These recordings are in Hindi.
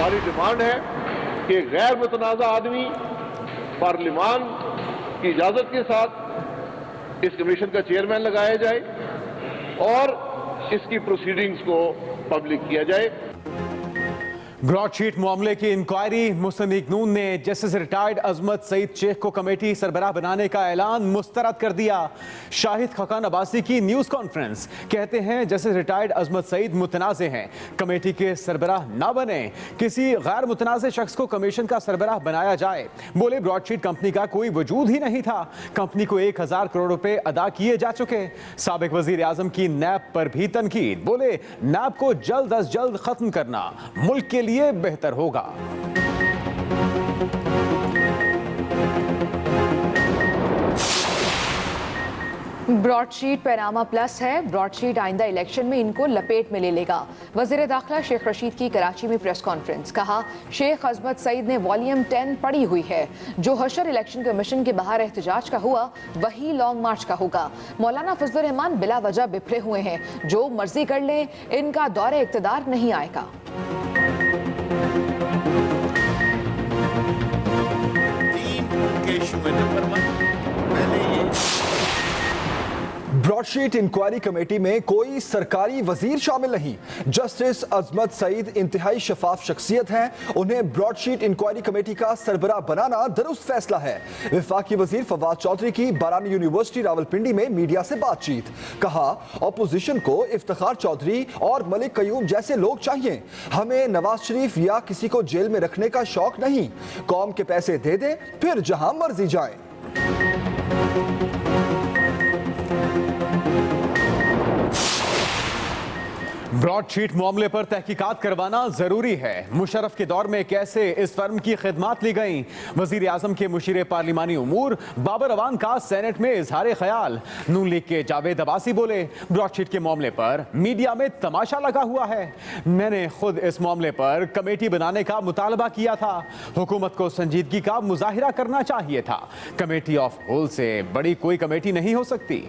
हमारी डिमांड है कि गैर मुतनाज़ा आदमी पार्लिमान की इजाज़त के साथ इस कमीशन का चेयरमैन लगाया जाए और इसकी प्रोसीडिंग्स को पब्लिक किया जाए। ब्रॉडशीट मामले की इंक्वायरी मुस्तनीक नून ने जस्टिस रिटायर्ड अजमत सईद शेख को कमेटी सरबराह बनाने का ऐलान मुस्तरद कर दिया। शाहिद खकान अब्बासी की न्यूज कॉन्फ्रेंस, कहते हैं जस्टिस रिटायर्ड अजमत सईद मुतनाज़े हैं, कमेटी के सरबराह ना बने, किसी गैर मुतनाज़े शख्स को कमीशन का सरबराह बनाया जाए। बोले ब्रॉडशीट कंपनी का कोई वजूद ही नहीं था, कंपनी को 1000 करोड़ रुपए अदा किए जा चुके। साबिक वजीर आजम की नैब पर भी तनकीद, बोले नैब को जल्द अज जल्द खत्म करना मुल्क के लिए बेहतर होगा। ब्रॉडशीट पैनामा प्लस है। ब्रॉडशीट आइंदा इलेक्शन में इनको लपेट में ले लेगा। वजीर दाखिला शेख रशीद की कराची में प्रेस कॉन्फ्रेंस, कहा शेख अजमत सईद ने वॉल्यूम 10 पढ़ी हुई है। जो हशर इलेक्शन कमीशन के बाहर एहतजाज का हुआ वही लॉन्ग मार्च का होगा। मौलाना फजलुर रहमान बिला वजह बिफरे हुए हैं, जो मर्जी कर लें, इनका दौरे इक्तदार नहीं आएगा। ब्रॉडशीट इंक्वायरी कमेटी में कोई सरकारी वजीर शामिल नहीं। जस्टिस अजमत सईद इंतहाई शफाफ शख्सियत हैं, उन्हें ब्रॉडशीट इंक्वायरी कमेटी का सरबराह बनाना दुरुस्त फैसला है। वफाकी वजीर फवाद चौधरी की बारानी यूनिवर्सिटी रावलपिंडी में मीडिया से बातचीत, कहा अपोजिशन को इफ्तिखार चौधरी और मलिक कयूम जैसे लोग चाहिए, हमें नवाज शरीफ या किसी को जेल में रखने का शौक नहीं। कौम के पैसे दे दें, फिर जहां मर्जी जाए। ब्रॉडशीट मामले पर तहकीकात करवाना जरूरी है। मुशर्रफ के दौर में कैसे इस फर्म की खिदमात ली गई। वजीर आजम के मुशीर पार्लिमानी उमूर बाबर अवान का सेनेट में इजहार ख्याल। नून लीग के जावेद अब्बासी बोले ब्रॉडशीट के मामले पर मीडिया में तमाशा लगा हुआ है। मैंने खुद इस मामले पर कमेटी बनाने का मुतालबा किया था। हुकूमत को संजीदगी का मुजाहिरा करना चाहिए था। कमेटी ऑफ होल से बड़ी कोई कमेटी नहीं हो सकती।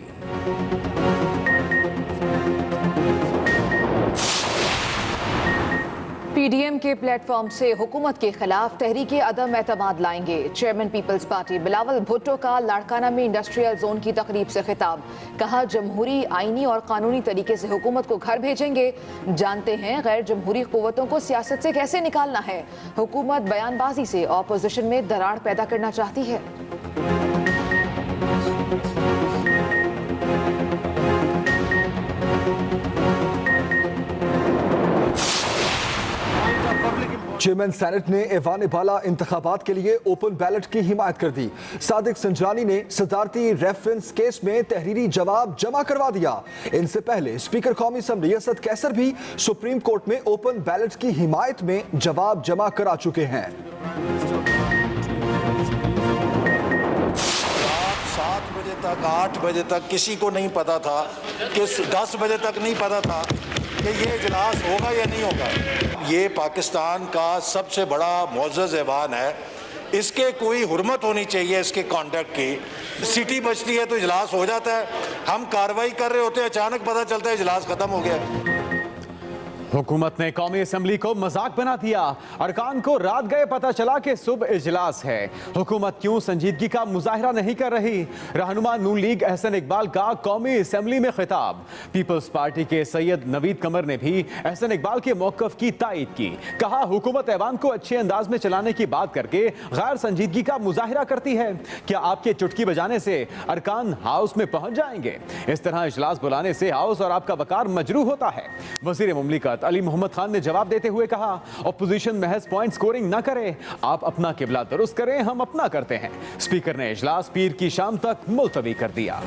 पीडीएम के प्लेटफॉर्म से हुकूमत के खिलाफ तहरीके अदम एतमाद लाएंगे। Chairman people's party Bilawal Bhutto का लाड़काना में इंडस्ट्रियल जोन की तकरीब से खिताब, कहा जमहूरी, आईनी और कानूनी तरीके से हुकूमत को घर भेजेंगे। जानते हैं गैर जमहूरी कुव्वतों को सियासत से कैसे निकालना है। हुकूमत बयानबाजी से ऑपोजिशन में दरार पैदा करना चाहती है। चेयरमैन सेनेट ने ऐवान बाला इंतखाबात के लिए ओपन बैलेट की हिमायत कर दी। सादिक संजानी ने सदारती रेफरेंस केस में तहरीरी जवाब जमा करवा दिया। इनसे पहले स्पीकर कौमी असम्बली असद कैसर भी सुप्रीम कोर्ट में ओपन बैलेट की हिमायत में जवाब जमा करा चुके हैं। 7 बजे तक 8 बजे तक किसी को नहीं पता था कि 10 बजे तक नहीं पता था कि ये इजलास होगा या नहीं होगा। ये पाकिस्तान का सबसे बड़ा मुअज़्ज़ज़ ऐवान है, इसके कोई हुर्मत होनी चाहिए इसके कॉन्डक्ट की। सिटी बचती है तो इजलास हो जाता है, हम कार्रवाई कर रहे होते हैं, अचानक पता चलता है इजलास खत्म हो गया। हुकूमत ने कौमी असम्बली को मजाक बना दिया। अरकान को रात गए पता चला कि सुबह इजलास है। हुकूमत क्यों संजीदगी का मुजाहिरा नहीं कर रही। रहनुमा नून लीग एहसन इकबाल का कौमी असम्बली में खिताब। पीपल्स पार्टी के सैयद नवीद कमर ने भी एहसन इकबाल के मौक़िफ़ की तायद की। कहा हुकूमत ऐवान को अच्छे अंदाज में चलाने की बात करके गैर संजीदगी का मुजाहिरा करती है। क्या आपके चुटकी बजाने से अरकान हाउस में पहुंच जाएंगे। इस तरह इजलास बुलाने से हाउस और आपका वकार मजरूह होता है। वज़ीर मुमलिकत अली मोहम्मद खान ने जवाब देते हुए कहा ऑपोजिशन महज पॉइंट स्कोरिंग न करे, आप अपना किबला दुरुस्त करें, हम अपना करते हैं। स्पीकर ने इजलास पीर की शाम तक मुलतवी कर दिया।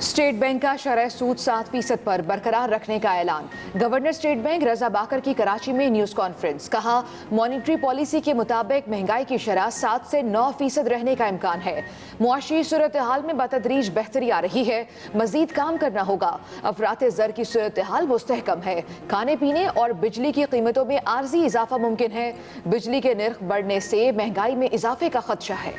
स्टेट बैंक का शरह सूद 7% पर बरकरार रखने का ऐलान। गवर्नर स्टेट बैंक रजा बाकर की कराची में न्यूज कॉन्फ्रेंस, कहा मॉनिटरी पॉलिसी के मुताबिक महंगाई की शरह 7 से 9% रहने का इम्कान है। मुआशी सूरत हाल में बतदरीज बेहतरी आ रही है, मजीद काम करना होगा। अफरात ज़र की सूरत हाल मुस्तहकम है। खाने पीने और बिजली की कीमतों में आर्जी इजाफा मुमकिन है। बिजली के निर्ख बढ़ने से महंगाई में इजाफे का खदशा है।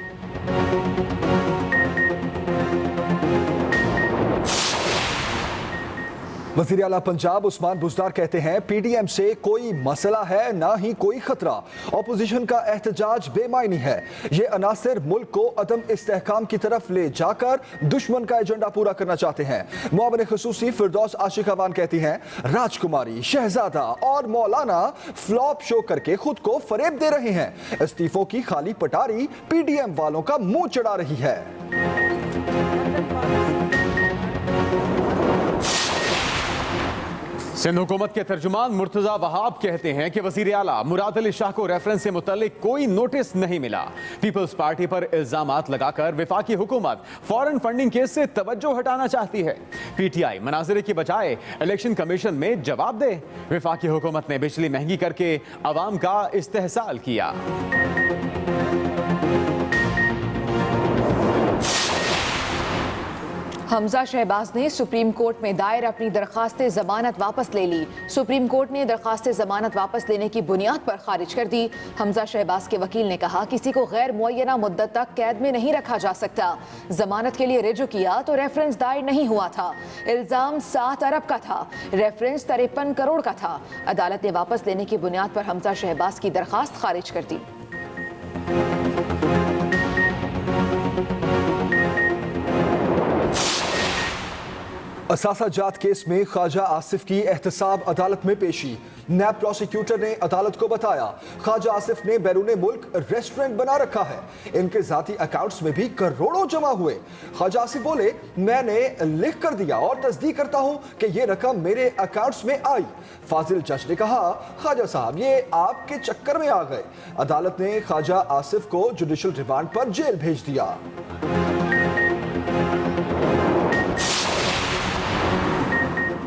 वजीर आला पंजाब उस्मान बुज़दार कहते हैं पीडीएम से कोई मसला है ना ही कोई खतरा। ऑपोजिशन का एहतजाज बेमायनी है। ये अनासिर मुल्क को अदम इस्तेहकाम की तरफ ले जाकर दुश्मन का एजेंडा पूरा करना चाहते हैं। मुआविन खुसूसी फिरदौस आशिक अवान कहती हैं राजकुमारी, शहजादा और मौलाना फ्लॉप शो करके खुद को फरेब दे रहे हैं। इस्तीफों की खाली पटारी पीडीएम वालों का मुंह चढ़ा रही है। सिंध हुकूमत के तर्जुमान मुर्तजा वहाब कहते हैं कि वजीर आला मुराद अली शाह को रेफरेंस से मुतल्लिक कोई नोटिस नहीं मिला। पीपल्स पार्टी पर इल्जामात लगाकर वफाकी हुकूमत फॉरेन फंडिंग केस से तवज्जो हटाना चाहती है। पीटीआई मनाजरे की बजाय इलेक्शन कमीशन में जवाब दे। वफाकी हुकूमत ने बिजली महंगी करके अवाम का इस्तेहसाल किया। हमजा शहबाज ने सुप्रीम कोर्ट में दायर अपनी दरखास्त जमानत वापस ले ली। सुप्रीम कोर्ट ने दरखास्त जमानत वापस लेने की बुनियाद पर खारिज कर दी। हमजा शहबाज के वकील ने कहा किसी को गैर मुअय्यना मुद्दत तक कैद में नहीं रखा जा सकता। जमानत के लिए रिजू किया तो रेफरेंस दायर नहीं हुआ था। इल्जाम 7 अरब का था, रेफरेंस 53 करोड़ का था। अदालत ने वापस लेने की बुनियाद पर हमजा शहबाज की दरखास्त खारिज कर दी। असासा जात केस में ख्वाजा आसिफ की एहतसाब अदालत में पेशी। नैब प्रोसिक्यूटर ने अदालत को बताया ख्वाजा आसिफ ने बैरूने मुल्क रेस्टोरेंट बना रखा है। इनके जाती अकाउंट्स में भी करोड़ों जमा हुए। ख्वाजा आसिफ बोले मैंने लिख कर दिया और तस्दीक करता हूं कि ये रकम मेरे अकाउंट्स में आई। फाजिल जज ने कहा ख्वाजा साहब ये आपके चक्कर में आ गए। अदालत ने ख्वाजा आसिफ को जुडिशल रिमांड पर जेल भेज दिया।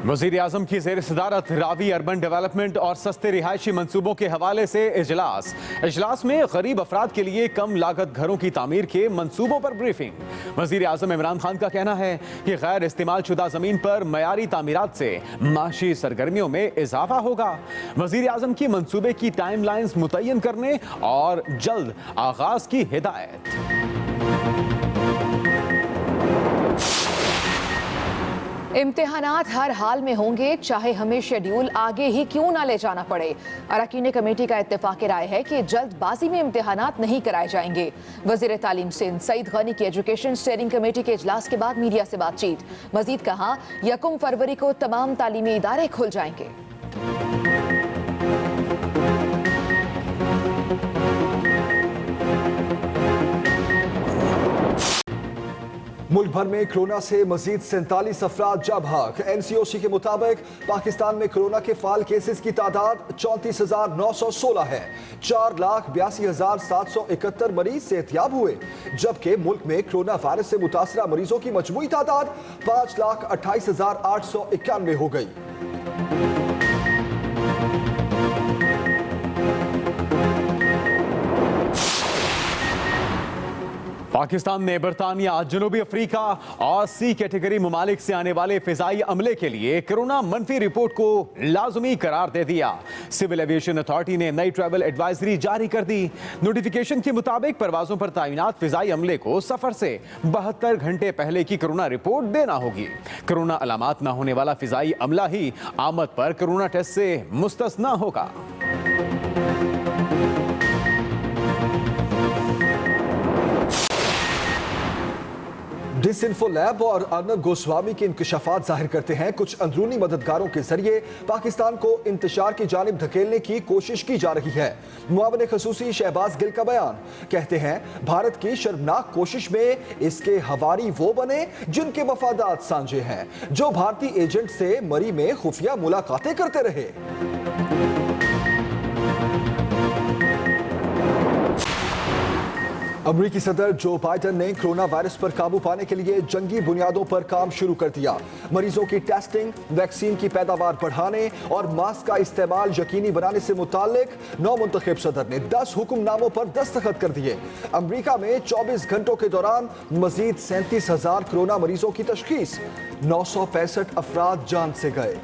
वज़ीर आज़म की ज़ेर सदारत रावी अर्बन डेवलपमेंट और सस्ते रिहायशी मंसूबों के हवाले से इजलास में गरीब अफराद के लिए कम लागत घरों की तामीर के मंसूबों पर ब्रीफिंग। वज़ीर आज़म इमरान खान का कहना है कि गैर इस्तेमाल शुदा ज़मीन पर मयारी तामीरात से माशी सरगर्मियों में इजाफा होगा। वज़ीर आज़म की मंसूबे की टाइम लाइन्स मुतय्यन करने और जल्द आगाज की हिदायत। इम्तिहानात हर हाल में होंगे, चाहे हमें शेड्यूल आगे ही क्यों ना ले जाना पड़े। अरकान कमेटी का इत्तेफाक राय है कि जल्दबाजी में इम्तिहानात नहीं कराए जाएंगे। वज़ीर तालीम सिंध सईद गनी की एजुकेशन स्टीयरिंग कमेटी के इजलास के बाद मीडिया से बातचीत। मजीद कहा 1 फरवरी को तमाम तालीमी इदारे खुल जाएंगे। मुल्क भर में कोरोना से मजीद 47 अफराद जा भाग। NCOC के मुताबिक पाकिस्तान में कोरोना के फाल केसेस की तादाद 34,916 है। 4,82,771 मरीज सेहतयाब हुए, जबकि मुल्क में कोरोना वायरस से मुतासरा मरीजों की मजमूई तादाद 5,28,891 हो गई। पाकिस्तान ने बरतानिया, जनूबी अफ्रीका और सी कैटेगरी ममालिक से आने वाले फिजाई अमले के लिए कोरोना मनफी रिपोर्ट को लाजमी करार दे दिया। सिविल एविएशन अथॉरिटी ने नई ट्रैवल एडवाइजरी जारी कर दी। नोटिफिकेशन के मुताबिक परवाजों पर तैनात फिजाई अमले को सफर से 72 घंटे पहले की कोरोना रिपोर्ट देना होगी। कोरोना अलामात न होने वाला फिजाई अमला ही आमद पर कोरोना टेस्ट से मुस्तस्ना होगा। डिसइंफो लैब और अर्नब गोस्वामी के इंकशाफात जाहिर करते हैं कुछ अंदरूनी मददगारों के जरिए पाकिस्तान को इंतशार की जानिब धकेलने की कोशिश की जा रही है। मुआविन खुसूसी शहबाज गिल का बयान, कहते हैं भारत की शर्मनाक कोशिश में इसके हवारी वो बने जिनके मफादात सांझे हैं, जो भारतीय एजेंट से मरी में खुफिया मुलाकातें करते रहे। अमरीकी सदर जो बाइडन ने कोरोना वायरस पर काबू पाने के लिए जंगी बुनियादों पर काम शुरू कर दिया। मरीजों की टेस्टिंग, वैक्सीन की पैदावार बढ़ाने और मास्क का इस्तेमाल यकीनी बनाने से मुताल्लिक नौ मुंतखब सदर ने 10 हुक्मनामों पर दस्तखत कर दिए। अमरीका में 24 घंटों के दौरान मजीद 37,000 कोरोना मरीजों की तशखीस, 965 अफराद जान से गए।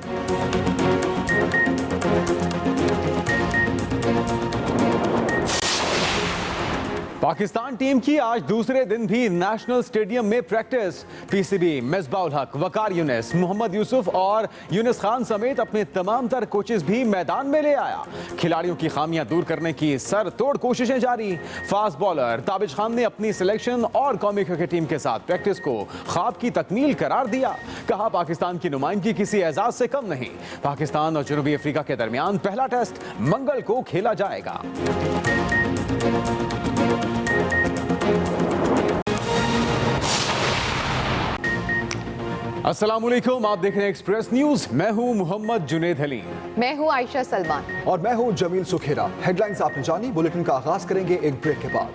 पाकिस्तान टीम की आज दूसरे दिन भी नेशनल स्टेडियम में प्रैक्टिस। पीसीबी, मिसबाउल हक, वकार यूनिस, मोहम्मद यूसुफ और यूनिस खान समेत अपने तमाम तर कोचेस भी मैदान में ले आया। खिलाड़ियों की खामियां दूर करने की सर तोड़ कोशिशें जारी। फास्ट बॉलर ताबिश खान ने अपनी सिलेक्शन और कौमी क्रिकेट टीम के साथ प्रैक्टिस को ख्वाब की तकमील करार दिया। कहा पाकिस्तान की नुमाइंदगी किसी एजाज से कम नहीं। पाकिस्तान और जनूबी अफ्रीका के दरमियान पहला टेस्ट मंगल को खेला जाएगा। अस्सलामुअलैकुम, आप देख रहे हैं एक्सप्रेस न्यूज। मैं हूं मोहम्मद जुनेद हलीम। मैं हूं आयशा सलमान। और मैं हूं जमील सुखेरा। हेडलाइंस आपने जानी, बुलेटिन का आगाज करेंगे एक ब्रेक के बाद।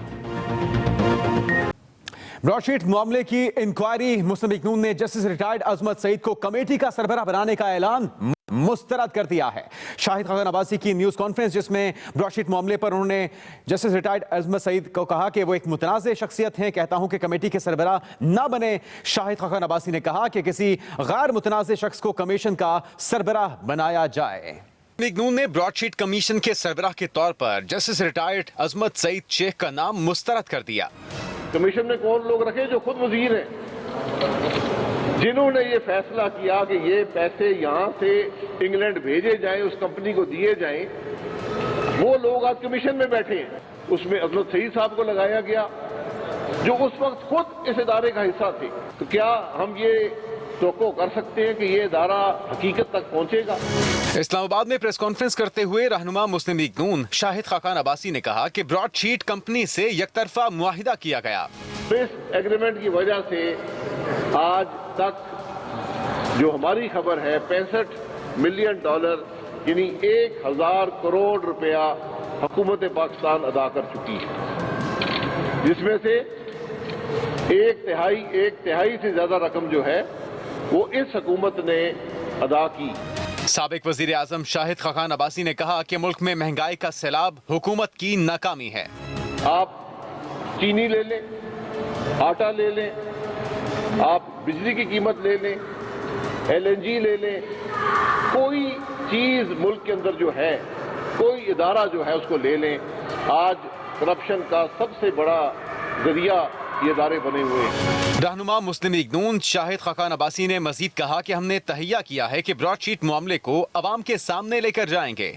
ब्रॉडशीट मामले की इंक्वायरी। मुस्लिम लीग नून ने जस्टिस रिटायर्ड अजमत सईद को कमेटी का सरबराह बनाने का ऐलान मुस्तरद कर दिया है। शाहिद खान अब्बासी की न्यूज कॉन्फ्रेंस, जिसमें ब्रॉडशीट मामले पर उन्होंने जस्टिस रिटायर्ड अजमत सईद को कहा कि वो एक मुतनाज़ शख्सियत हैं। कहता हूं कि कमेटी के सरबराह न बने। शाहिद खान अब्बासी ने कहा कि किसी गैर मुतनाज़ शख्स को कमीशन का सरबराह बनाया जाए। लीग नून ने ब्रॉडशीट कमीशन के सरबराह के तौर पर जस्टिस रिटायर्ड अजमत सईद शेख का नाम मुस्तरद कर दिया। कमीशन में कौन लोग रखे? जो खुद वजीर हैं, जिन्होंने ये फैसला किया कि ये पैसे यहां से इंग्लैंड भेजे जाएं, उस कंपनी को दिए जाएं, वो लोग आज कमीशन में बैठे हैं। उसमें अजमत सईद साहब को लगाया गया, जो उस वक्त खुद इस इदारे का हिस्सा थे। तो क्या हम ये तवक्को कर सकते हैं कि ये इदारा हकीकत तक पहुंचेगा? इस्लामाबाद में प्रेस कॉन्फ्रेंस करते हुए रहनुमा मुस्लिम लीग नून शाहिद खान अब्बासी ने कहा कि ब्रॉडशीट कंपनी से यकतरफा मुआहिदा किया गया। इस एग्रीमेंट की वजह से आज तक जो हमारी खबर है, $65 मिलियन यानी 1000 करोड़ रुपया हुकूमत पाकिस्तान अदा कर चुकी है, जिसमें से एक तिहाई से ज्यादा रकम जो है वो इस हुकूमत ने अदा की। साबिक वजीर आजम शाहिद खान अब्बासी ने कहा कि मुल्क में महंगाई का सैलाब हुकूमत की नाकामी है। आप चीनी ले लें, आटा ले लें, आप बिजली की कीमत ले लें, LNG ले लें, कोई चीज मुल्क के अंदर जो है, कोई इदारा जो है उसको ले लें, आज करप्शन का सबसे बड़ा जरिया ये इदारे बने हुए हैं। रहनुमा मुस्लिम लीग नून शाहिद खान अब्बासी ने मजीद कहा कि हमने तहैया किया है कि ब्रॉडशीट मामले को अवाम के सामने लेकर जाएंगे।